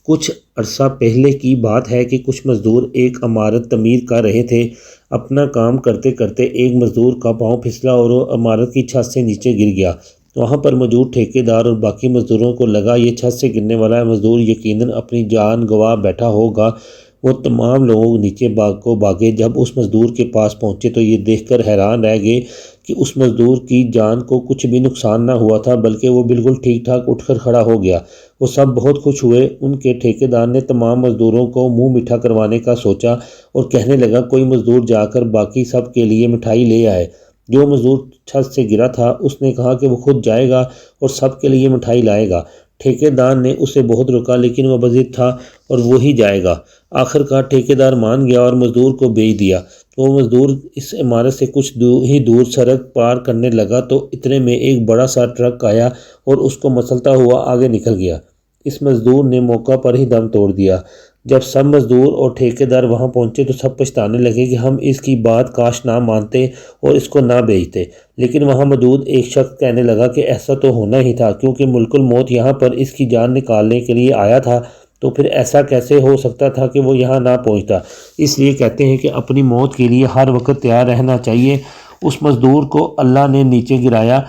کچھ عرصہ پہلے کی بات ہے کہ کچھ مزدور ایک عمارت تعمیر کر رہے تھے۔ اپنا کام کرتے کرتے ایک مزدور کا پاؤں پھسلا اور وہ عمارت کی چھت سے نیچے گر گیا۔ وہاں پر موجود ٹھیکیدار اور باقی مزدوروں کو لگا یہ چھت سے گرنے والا مزدور یقیناً اپنی جان گنوا بیٹھا ہوگا۔ وہ تمام لوگ نیچے بھاگے۔ جب اس مزدور کے پاس پہنچے تو یہ دیکھ کر حیران رہ گئے کہ اس مزدور کی جان کو کچھ بھی نقصان نہ ہوا تھا، بلکہ وہ بالکل ٹھیک ٹھاک اٹھ کر کھڑا ہو گیا۔ وہ سب بہت خوش ہوئے۔ ان کے ٹھیکیدار نے تمام مزدوروں کو منہ میٹھا کروانے کا سوچا اور کہنے لگا کوئی مزدور جا کر باقی سب کے لیے مٹھائی لے آئے۔ جو مزدور چھت سے گرا تھا اس نے کہا کہ وہ خود جائے گا اور سب کے لیے مٹھائی لائے گا۔ ٹھیکیدار نے اسے بہت روکا لیکن وہ بضد تھا اور وہی جائے گا۔ آخر کار ٹھیکیدار مان گیا اور مزدور کو بھیج دیا۔ وہ مزدور اس عمارت سے کچھ ہی دور سڑک پار کرنے لگا تو اتنے میں ایک بڑا سا ٹرک آیا اور اس کو مچلتا ہوا آگے نکل گیا۔ اس مزدور نے موقع پر ہی دم توڑ دیا۔ جب سب مزدور اور ٹھیکیدار وہاں پہنچے تو سب پچھتانے لگے کہ ہم اس کی بات کاش نہ مانتے اور اس کو نہ بھیجتے۔ لیکن وہاں موجود ایک شخص کہنے لگا کہ ایسا تو ہونا ہی تھا، کیونکہ ملک الموت یہاں پر اس کی جان نکالنے کے لیے آیا تھا، تو پھر ایسا کیسے ہو سکتا تھا کہ وہ یہاں نہ پہنچتا۔ اس لیے کہتے ہیں کہ اپنی موت کے لیے ہر وقت تیار رہنا چاہیے۔ اس مزدور کو اللہ نے نیچے گرایا